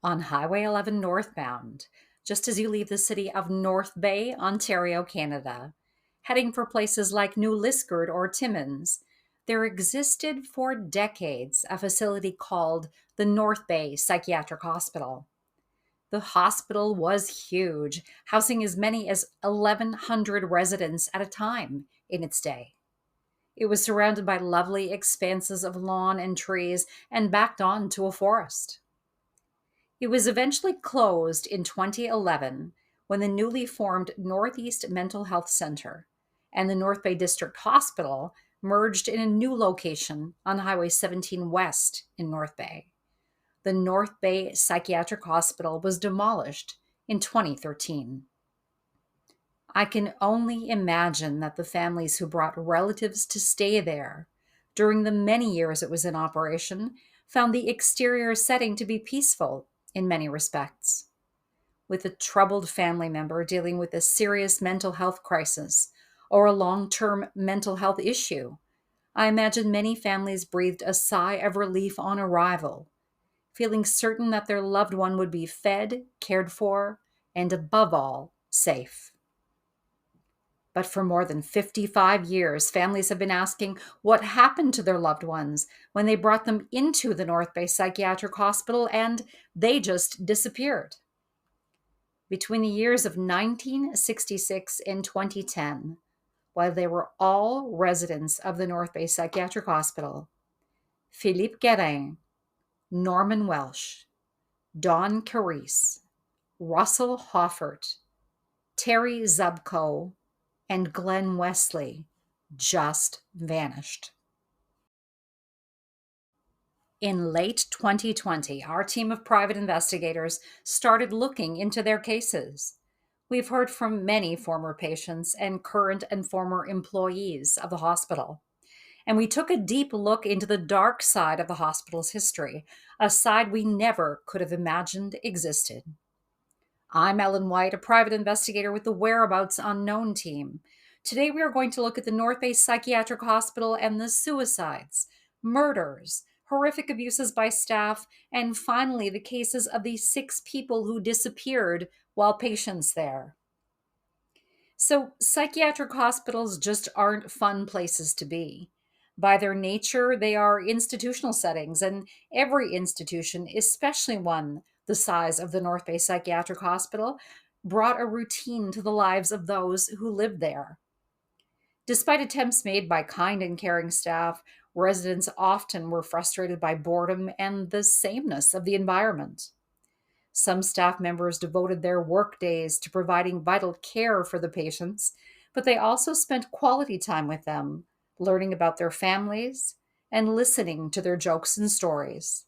On Highway 11 northbound, just as you leave the city of North Bay, Ontario, Canada, heading for places like New Liskeard or Timmins, there existed for decades a facility called the North Bay Psychiatric Hospital. The hospital was huge, housing as many as 1,100 residents at a time in its day. It was surrounded by lovely expanses of lawn and trees and backed on to a forest. It was eventually closed in 2011 when the newly formed Northeast Mental Health Center and the North Bay District Hospital merged in a new location on Highway 17 West in North Bay. The North Bay Psychiatric Hospital was demolished in 2013. I can only imagine that the families who brought relatives to stay there during the many years it was in operation found the exterior setting to be peaceful in many respects. With a troubled family member dealing with a serious mental health crisis or a long term mental health issue, I imagine many families breathed a sigh of relief on arrival, feeling certain that their loved one would be fed, cared for, and above all, safe. But for more than 55 years, families have been asking what happened to their loved ones when they brought them into the North Bay Psychiatric Hospital and they just disappeared. Between the years of 1966 and 2010, while they were all residents of the North Bay Psychiatric Hospital, Philippe Guérin, Norman Welsh, Don Carice, Russell Hoffert, Terry Zubko, and Glenn Wesley just vanished. In late 2020, our team of private investigators started looking into their cases. We've heard from many former patients and current and former employees of the hospital. And we took a deep look into the dark side of the hospital's history, a side we never could have imagined existed. I'm Ellen White, a private investigator with the Whereabouts Unknown team. Today we are going to look at the North Bay Psychiatric Hospital and the suicides, murders, horrific abuses by staff, and finally the cases of the 6 people who disappeared while patients there. So, psychiatric hospitals just aren't fun places to be. By their nature, they are institutional settings, and every institution, especially one the size of the North Bay Psychiatric Hospital, brought a routine to the lives of those who lived there. Despite attempts made by kind and caring staff, residents often were frustrated by boredom and the sameness of the environment. Some staff members devoted their work days to providing vital care for the patients, but they also spent quality time with them, learning about their families and listening to their jokes and stories.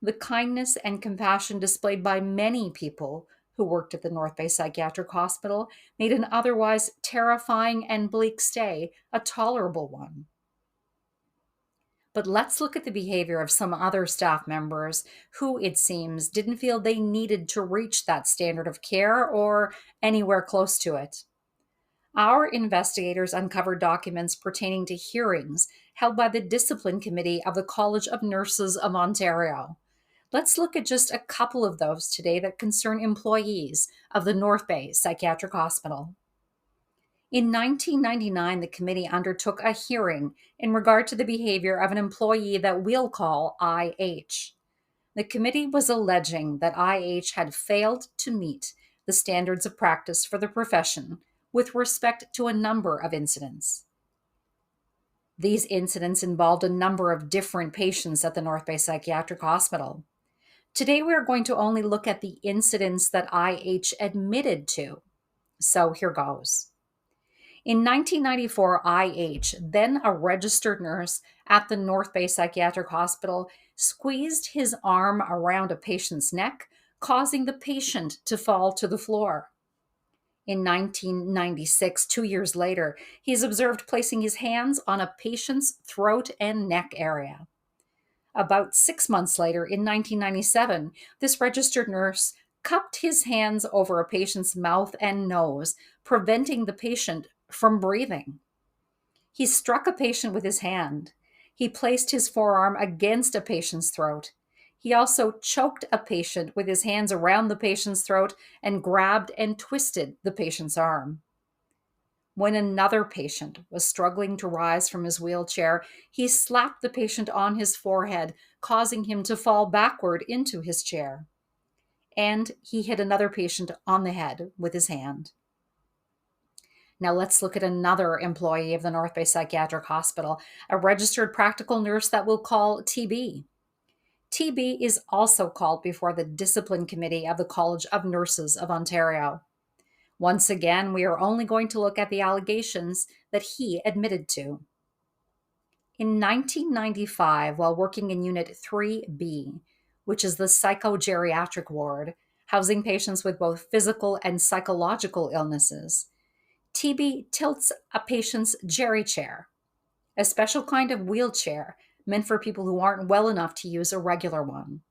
The kindness and compassion displayed by many people who worked at the North Bay Psychiatric Hospital made an otherwise terrifying and bleak stay a tolerable one. But let's look at the behavior of some other staff members who, it seems, didn't feel they needed to reach that standard of care or anywhere close to it. Our investigators uncovered documents pertaining to hearings held by the Discipline Committee of the College of Nurses of Ontario. Let's look at just a couple of those today that concern employees of the North Bay Psychiatric Hospital. In 1999, the committee undertook a hearing in regard to the behavior of an employee that we'll call IH. The committee was alleging that IH had failed to meet the standards of practice for the profession with respect to a number of incidents. These incidents involved a number of different patients at the North Bay Psychiatric Hospital. Today, we are going to only look at the incidents that IH admitted to. So here goes. In 1994, IH, then a registered nurse at the North Bay Psychiatric Hospital, squeezed his arm around a patient's neck, causing the patient to fall to the floor. In 1996, 2 years later, he is observed placing his hands on a patient's throat and neck area. About 6 months later, in 1997, this registered nurse cupped his hands over a patient's mouth and nose, preventing the patient from breathing. He struck a patient with his hand. He placed his forearm against a patient's throat. He also choked a patient with his hands around the patient's throat and grabbed and twisted the patient's arm. When another patient was struggling to rise from his wheelchair, he slapped the patient on his forehead, causing him to fall backward into his chair. And he hit another patient on the head with his hand. Now let's look at another employee of the North Bay Psychiatric Hospital, a registered practical nurse that we'll call TB. TB is also called before the Discipline Committee of the College of Nurses of Ontario. Once again, we are only going to look at the allegations that he admitted to. In 1995, while working in Unit 3B, which is the psychogeriatric ward, housing patients with both physical and psychological illnesses, TB tilts a patient's jerry chair, a special kind of wheelchair meant for people who aren't well enough to use a regular one,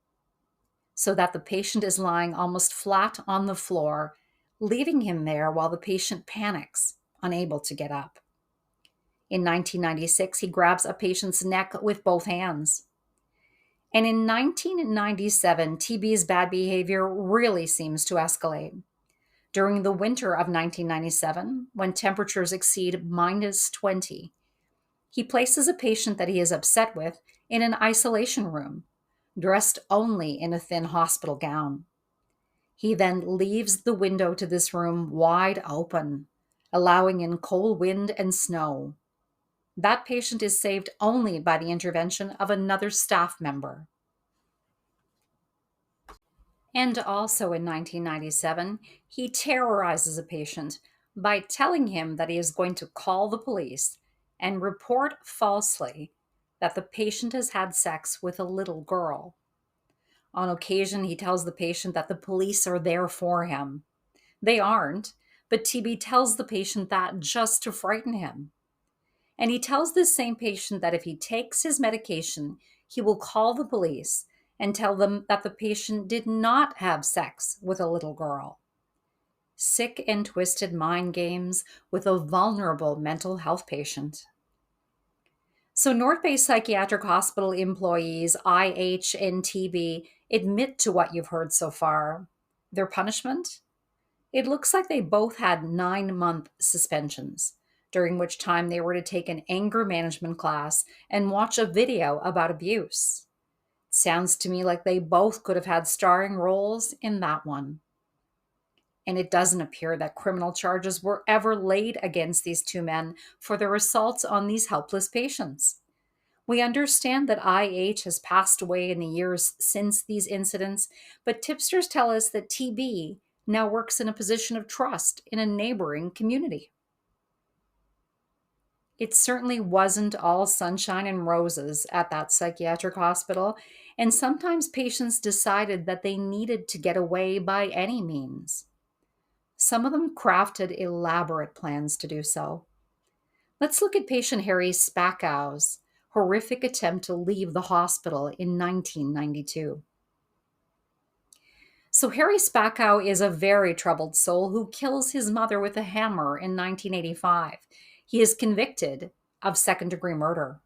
so that the patient is lying almost flat on the floor, leaving him there while the patient panics, unable to get up. In 1996, he grabs a patient's neck with both hands. And in 1997, TB's bad behavior really seems to escalate. During the winter of 1997, when temperatures exceed minus 20, he places a patient that he is upset with in an isolation room, dressed only in a thin hospital gown. He then leaves the window to this room wide open, allowing in cold wind and snow. That patient is saved only by the intervention of another staff member. And also in 1997, he terrorizes a patient by telling him that he is going to call the police and report falsely that the patient has had sex with a little girl. On occasion, he tells the patient that the police are there for him. They aren't, but TB tells the patient that just to frighten him. And he tells this same patient that if he takes his medication, he will call the police and tell them that the patient did not have sex with a little girl. Sick and twisted mind games with a vulnerable mental health patient. So, North Bay Psychiatric Hospital employees IH and TB admit to what you've heard so far. Their punishment? It looks like they both had 9-month suspensions, during which time they were to take an anger management class and watch a video about abuse. Sounds to me like they both could have had starring roles in that one. And it doesn't appear that criminal charges were ever laid against these two men for their assaults on these helpless patients. We understand that IH has passed away in the years since these incidents, but tipsters tell us that TB now works in a position of trust in a neighboring community. It certainly wasn't all sunshine and roses at that psychiatric hospital, and sometimes patients decided that they needed to get away by any means. Some of them crafted elaborate plans to do so. Let's look at patient Harry Spackow's horrific attempt to leave the hospital in 1992. So Harry Spackow is a very troubled soul who kills his mother with a hammer in 1985. He is convicted of second-degree murder.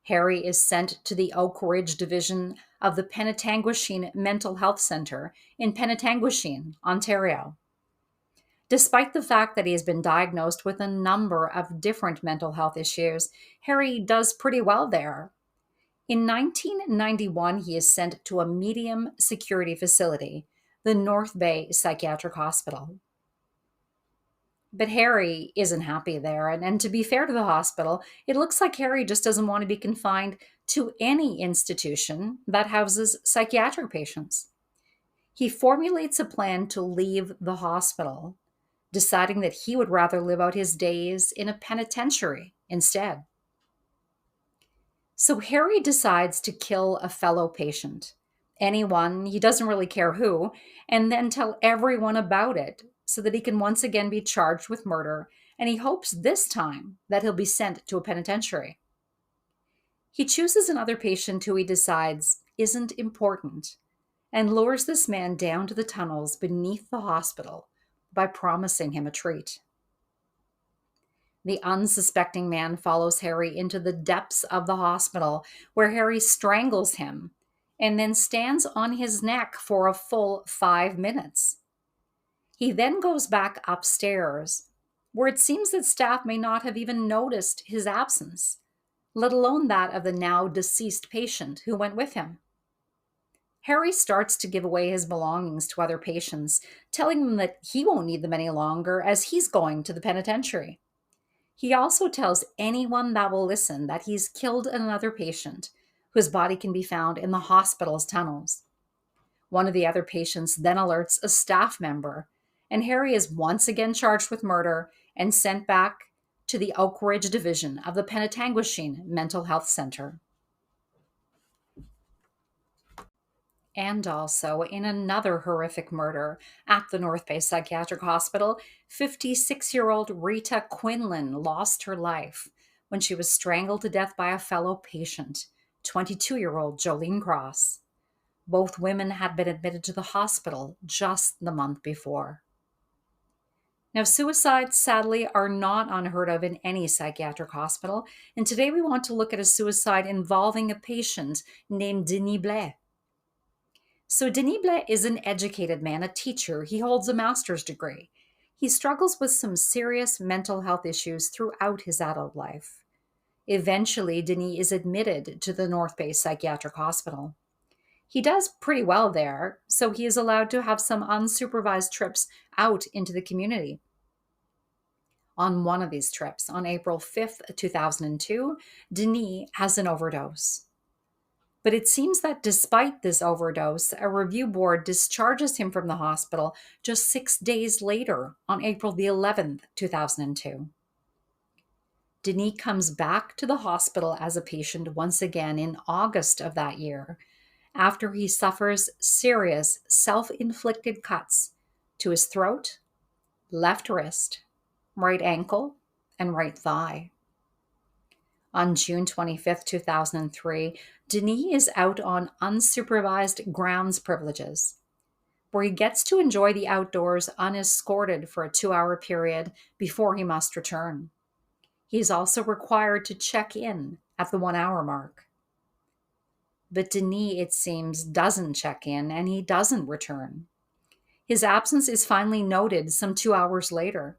Harry is sent to the Oak Ridge Division of the Penetanguishene Mental Health Center in Penetanguishene, Ontario. Despite the fact that he has been diagnosed with a number of different mental health issues, Harry does pretty well there. In 1991, he is sent to a medium security facility, the North Bay Psychiatric Hospital. But Harry isn't happy there, and to be fair to the hospital, it looks like Harry just doesn't want to be confined to any institution that houses psychiatric patients. He formulates a plan to leave the hospital, deciding that he would rather live out his days in a penitentiary instead. So Harry decides to kill a fellow patient, anyone, he doesn't really care who, and then tell everyone about it so that he can once again be charged with murder, and he hopes this time that he'll be sent to a penitentiary. He chooses another patient who he decides isn't important and lures this man down to the tunnels beneath the hospital by promising him a treat. The unsuspecting man follows Harry into the depths of the hospital, where Harry strangles him and then stands on his neck for a full 5 minutes. He then goes back upstairs, where it seems that staff may not have even noticed his absence, let alone that of the now deceased patient who went with him. Harry starts to give away his belongings to other patients, telling them that he won't need them any longer as he's going to the penitentiary. He also tells anyone that will listen that he's killed another patient whose body can be found in the hospital's tunnels. One of the other patients then alerts a staff member, and Harry is once again charged with murder and sent back to the Oak Ridge Division of the Penetanguishene Mental Health Center. And also, in another horrific murder at the North Bay Psychiatric Hospital, 56-year-old Rita Quinlan lost her life when she was strangled to death by a fellow patient, 22-year-old Jolene Cross. Both women had been admitted to the hospital just the month before. Now, suicides, sadly, are not unheard of in any psychiatric hospital, and today we want to look at a suicide involving a patient named Denis Blais. So Denis Blais is an educated man, a teacher. He holds a master's degree. He struggles with some serious mental health issues throughout his adult life. Eventually, Denis is admitted to the North Bay Psychiatric Hospital. He does pretty well there, so he is allowed to have some unsupervised trips out into the community. On one of these trips, on April 5th, 2002, Denis has an overdose. But it seems that despite this overdose, a review board discharges him from the hospital just 6 days later, on April the 11th, 2002. Denis comes back to the hospital as a patient once again in August of that year, after he suffers serious self-inflicted cuts to his throat, left wrist, right ankle, and right thigh. On June 25th, 2003, Denis is out on unsupervised grounds privileges, where he gets to enjoy the outdoors unescorted for a 2-hour period before he must return. He is also required to check in at the 1-hour mark. But Denis, it seems, doesn't check in and he doesn't return. His absence is finally noted some 2 hours later.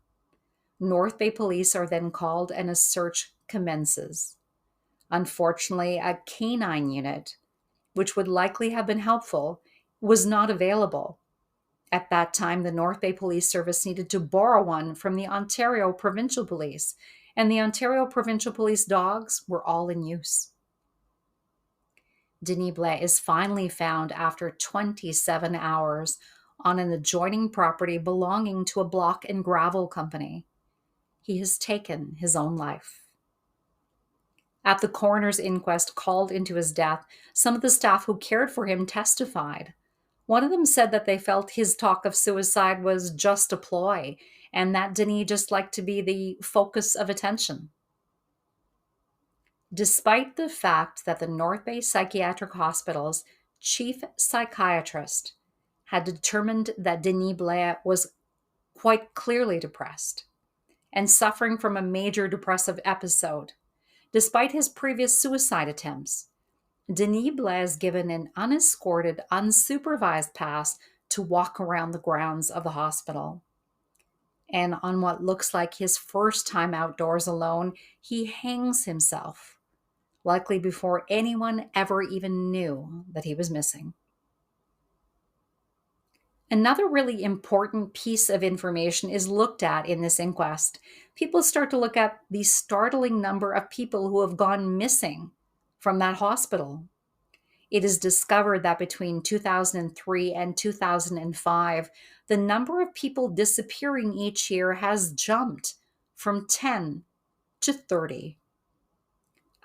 North Bay police are then called and a search commences. Unfortunately, a canine unit, which would likely have been helpful, was not available. At that time, the North Bay Police Service needed to borrow one from the Ontario Provincial Police, and the Ontario Provincial Police dogs were all in use. Denis Blais is finally found after 27 hours on an adjoining property belonging to a block and gravel company. He has taken his own life. At the coroner's inquest called into his death, some of the staff who cared for him testified. One of them said that they felt his talk of suicide was just a ploy and that Denis just liked to be the focus of attention. Despite the fact that the North Bay Psychiatric Hospital's chief psychiatrist had determined that Denis Blais was quite clearly depressed and suffering from a major depressive episode, despite his previous suicide attempts, Denis Blais is given an unescorted, unsupervised pass to walk around the grounds of the hospital. And on what looks like his first time outdoors alone, he hangs himself, likely before anyone ever even knew that he was missing. Another really important piece of information is looked at in this inquest. People start to look at the startling number of people who have gone missing from that hospital. It is discovered that between 2003 and 2005, the number of people disappearing each year has jumped from 10 to 30.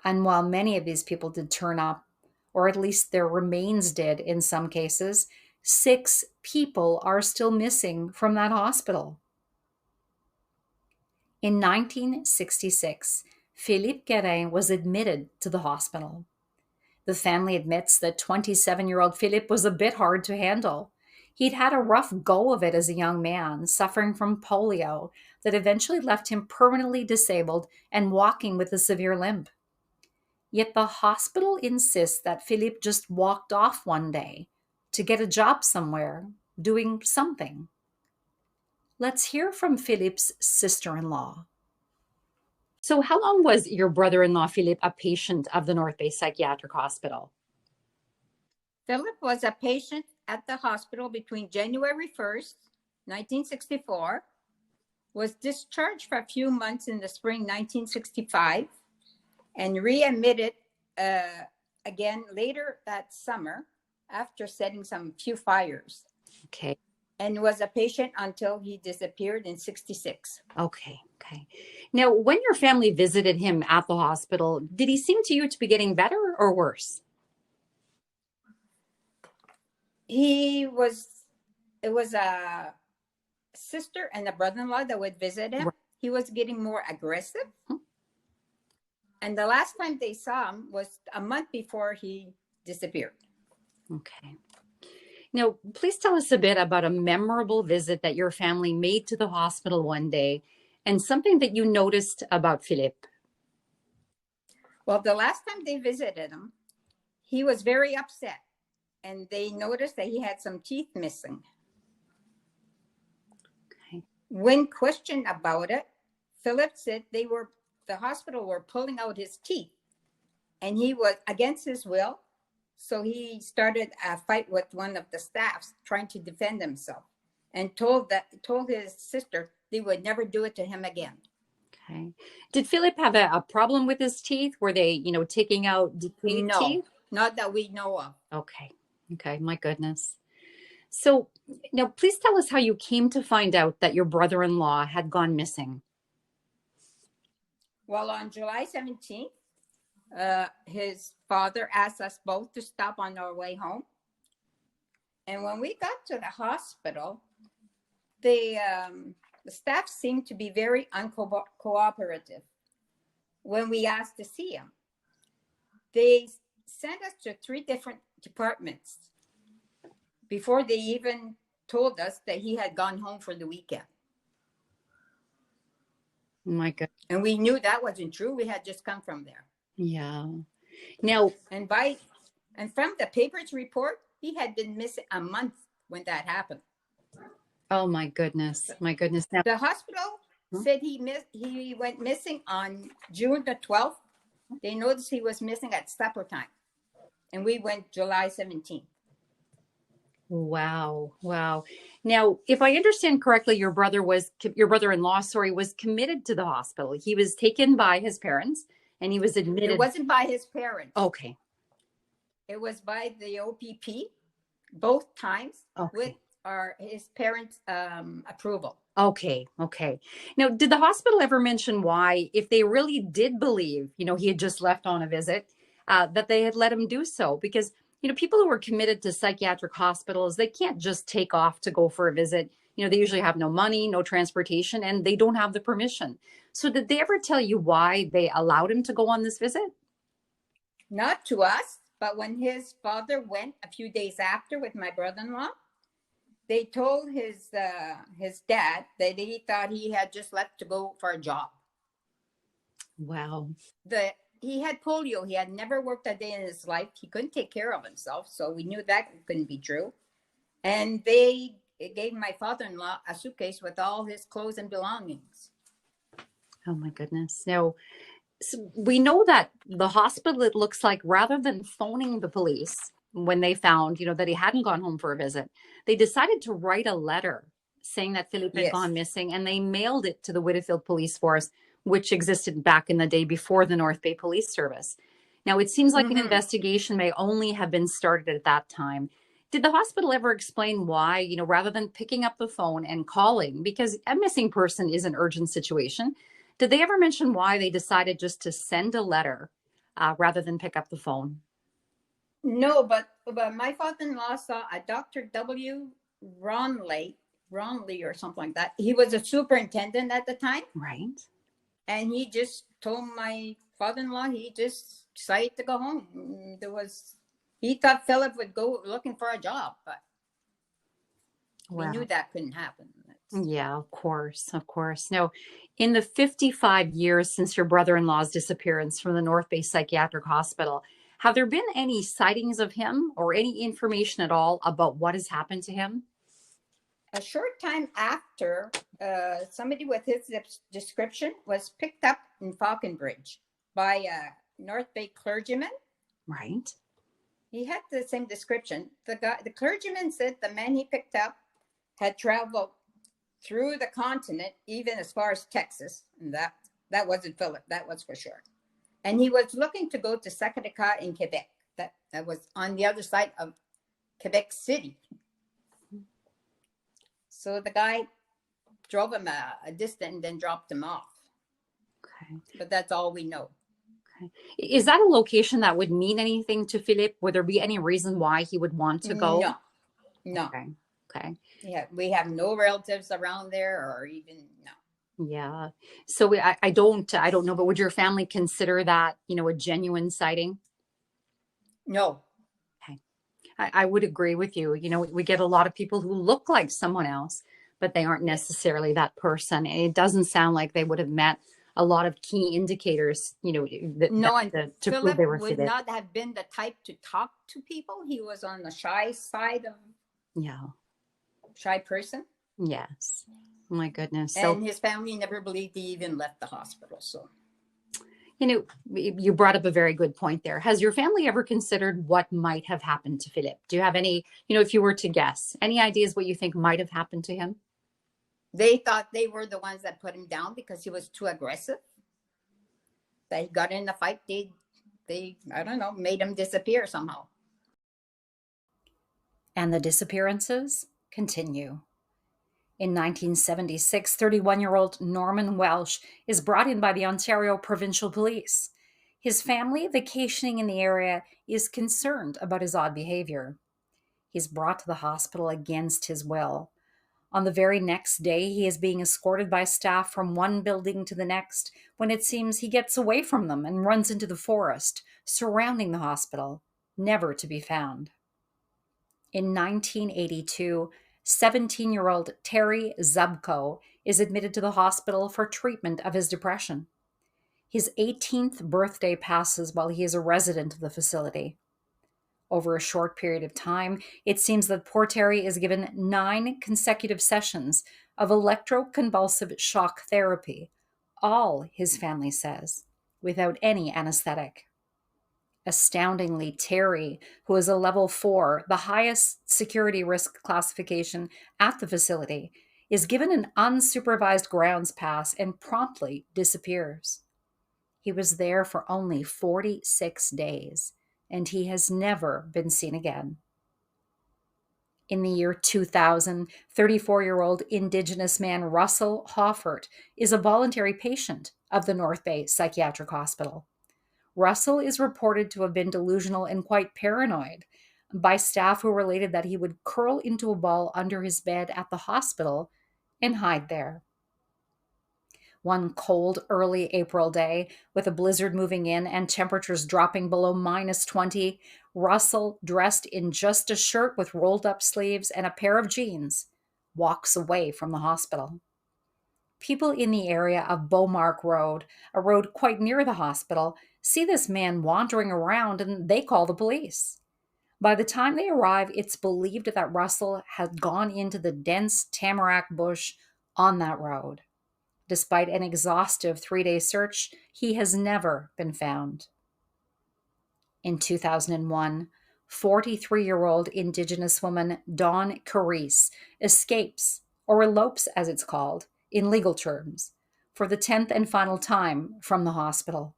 And while many of these people did turn up, or at least their remains did in some cases, 6 people are still missing from that hospital. In 1966, Philippe Guérin was admitted to the hospital. The family admits that 27-year-old Philippe was a bit hard to handle. He'd had a rough go of it as a young man, suffering from polio that eventually left him permanently disabled and walking with a severe limp. Yet the hospital insists that Philippe just walked off one day to get a job somewhere, doing something. Let's hear from Philippe's sister in law. So, how long was your brother in law, Philippe, a patient of the North Bay Psychiatric Hospital? Philip was a patient at the hospital between January 1st, 1964, was discharged for a few months in the spring 1965, and readmitted again later that summer after setting some few fires. Okay. And was a patient until he disappeared in 66. Okay. Okay. Now, when your family visited him at the hospital, did he seem to you to be getting better or worse? It was a sister and a brother-in-law that would visit him. He was getting more aggressive. And the last time they saw him was a month before he disappeared. Okay. Now, please tell us a bit about a memorable visit that your family made to the hospital one day and something that you noticed about Philippe. Well, the last time they visited him, he was very upset, and they noticed that he had some teeth missing. Okay. When questioned about it, Philip said the hospital were pulling out his teeth, and he was against his will. So he started a fight with one of the staffs, trying to defend himself, and told his sister they would never do it to him again. Okay. Did Philip have a problem with his teeth? Were they, taking out decayed teeth? Not that we know of. Okay. Okay. My goodness. So now please tell us how you came to find out that your brother-in-law had gone missing. Well, on July 17th, his father asked us both to stop on our way home. And when we got to the hospital, the staff seemed to be very uncooperative when we asked to see him. They sent us to 3 different departments before they even told us that he had gone home for the weekend. My God. And we knew that wasn't true. We had just come from there. Yeah. Now, and from the papers report, he had been missing a month when that happened. Oh my goodness. My goodness. Now, the hospital said he went missing on June the 12th. They noticed he was missing at supper time. And we went July 17th. Wow. Wow. Now, if I understand correctly, your brother-in-law, was committed to the hospital. He was taken by his parents and he was admitted. It wasn't by his parents. Okay. It was by the OPP both times. Okay. With his parents' approval. Okay. Okay. Now, did the hospital ever mention why, if they really did believe, he had just left on a visit, that they had let him do so? Because people who are committed to psychiatric hospitals, they can't just take off to go for a visit. They usually have no money, no transportation, and they don't have the permission. So did they ever tell you why they allowed him to go on this visit? Not to us, but when his father went a few days after with my brother-in-law, they told his dad that he thought he had just left to go for a job. Wow. He had polio. He had never worked a day in his life. He couldn't take care of himself. So we knew that couldn't be true. And they gave my father-in-law a suitcase with all his clothes and belongings. Oh, my goodness. Now, so we know that the hospital, it looks like, rather than phoning the police when they found, that he hadn't gone home for a visit, they decided to write a letter saying that Philippe had gone missing, and they mailed it to the Whitfield Police Force, which existed back in the day before the North Bay Police Service. Now, it seems like an investigation may only have been started at that time. Did the hospital ever explain why, rather than picking up the phone and calling, because a missing person is an urgent situation, did they ever mention why they decided just to send a letter rather than pick up the phone? No, but my father-in-law saw a Dr. W. Ronley or something like that. He was a superintendent at the time. Right. And he just told my father-in-law he just decided to go home. He thought Philip would go looking for a job, but we knew that couldn't happen. Yeah, of course, of course. Now, in the 55 years since your brother-in-law's disappearance from the North Bay Psychiatric Hospital, have there been any sightings of him or any information at all about what has happened to him? A short time after, somebody with his description was picked up in Falconbridge by a North Bay clergyman. Right. He had the same description. The clergyman said the man he picked up had traveled through the continent, even as far as Texas, and that wasn't Philip. That was for sure. And he was looking to go to Sacré-Cœur in Quebec. That was on the other side of Quebec City. So the guy drove him a distance and then dropped him off. Okay. But that's all we know. Okay. Is that a location that would mean anything to Philippe? Would there be any reason why he would want to go? No, no. Okay. Okay. Yeah, we have no relatives around there, or even no. Yeah. So I don't know, but would your family consider that, a genuine sighting? No. Okay. I would agree with you. We get a lot of people who look like someone else, but they aren't necessarily that person. And it doesn't sound like they would have met a lot of key indicators, No, and to prove Philip they were would fitted. not have been the type to talk to people. He was on the shy side of Yeah. shy person. Yes. My goodness. So, And his family never believed he even left the hospital. So you brought up a very good point there. Has your family ever considered what might have happened to Philip? Do you have any, if you were to guess, any ideas what you think might have happened to him? they thought they were the ones that put him down because he was too aggressive. That he got in a fight. They I don't know, made him disappear somehow. And the disappearances continue. In 1976, 31-year-old Norman Welsh is brought in by the Ontario Provincial Police. His family, vacationing in the area, is concerned about his odd behavior. He's brought to the hospital against his will. On the very next day, he is being escorted by staff from one building to the next when it seems he gets away from them and runs into the forest surrounding the hospital, never to be found. In 1982, 17-year-old Terry Zubko is admitted to the hospital for treatment of his depression. His 18th birthday passes while he is a resident of the facility. Over a short period of time, it seems that poor Terry is given 9 consecutive sessions of electroconvulsive shock therapy, all, his family says, without any anesthetic. Astoundingly, Terry, who is a level 4, the highest security risk classification at the facility, is given an unsupervised grounds pass and promptly disappears. He was there for only 46 days, and he has never been seen again. In the year 2000, 34-year-old Indigenous man Russell Hoffert is a voluntary patient of the North Bay Psychiatric Hospital. Russell is reported to have been delusional and quite paranoid by staff who related that he would curl into a ball under his bed at the hospital and hide there. One cold, early April day, with a blizzard moving in and temperatures dropping below -20, Russell, dressed in just a shirt with rolled up sleeves and a pair of jeans, walks away from the hospital. People in the area of Beaumark Road, a road quite near the hospital, see this man wandering around and they call the police. By the time they arrive, it's believed that Russell had gone into the dense tamarack bush on that road. Despite an exhaustive 3-day search, he has never been found. In 2001, 43-year-old Indigenous woman Dawn Carice escapes, or elopes as it's called, in legal terms, for the 10th and final time from the hospital.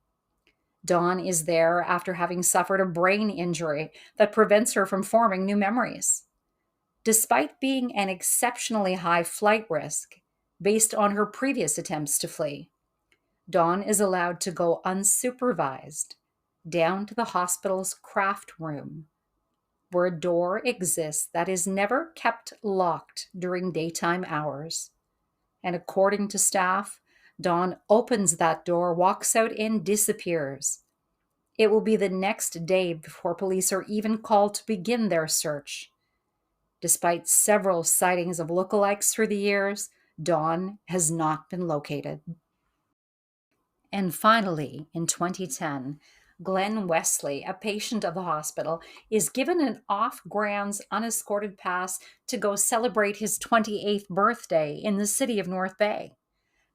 Dawn is there after having suffered a brain injury that prevents her from forming new memories. Despite being an exceptionally high flight risk based on her previous attempts to flee, Dawn is allowed to go unsupervised down to the hospital's craft room, where a door exists that is never kept locked during daytime hours. And according to staff, Dawn opens that door, walks out, and disappears. It will be the next day before police are even called to begin their search. Despite several sightings of lookalikes through the years, Dawn has not been located. And finally, in 2010, Glenn Wesley, a patient of the hospital, is given an off-grounds unescorted pass to go celebrate his 28th birthday in the city of North Bay.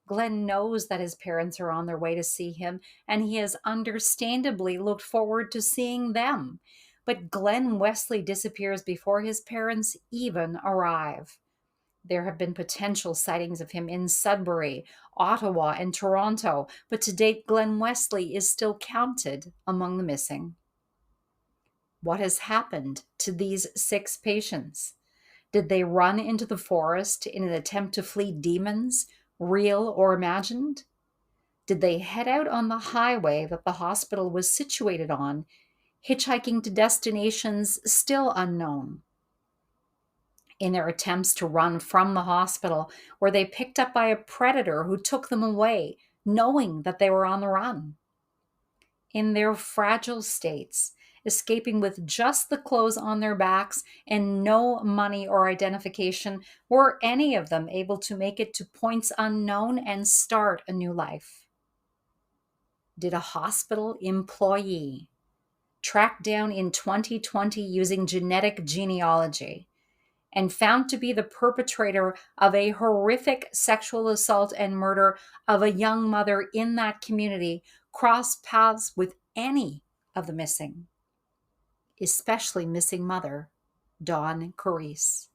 Glenn knows that his parents are on their way to see him, and he has understandably looked forward to seeing them. But Glenn Wesley disappears before his parents even arrive. There have been potential sightings of him in Sudbury, Ottawa, and Toronto, but to date, Glenn Wesley is still counted among the missing. What has happened to these 6 patients? Did they run into the forest in an attempt to flee demons, real or imagined? Did they head out on the highway that the hospital was situated on, hitchhiking to destinations still unknown? In their attempts to run from the hospital, were they picked up by a predator who took them away, knowing that they were on the run? In their fragile states, escaping with just the clothes on their backs and no money or identification, were any of them able to make it to points unknown and start a new life? Did a hospital employee track down in 2020 using genetic genealogy and found to be the perpetrator of a horrific sexual assault and murder of a young mother in that community, cross paths with any of the missing, especially missing mother, Dawn Carice?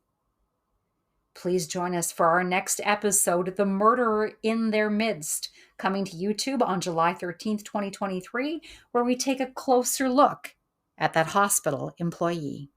Please join us for our next episode, The Murderer in Their Midst, coming to YouTube on July 13th, 2023, where we take a closer look at that hospital employee.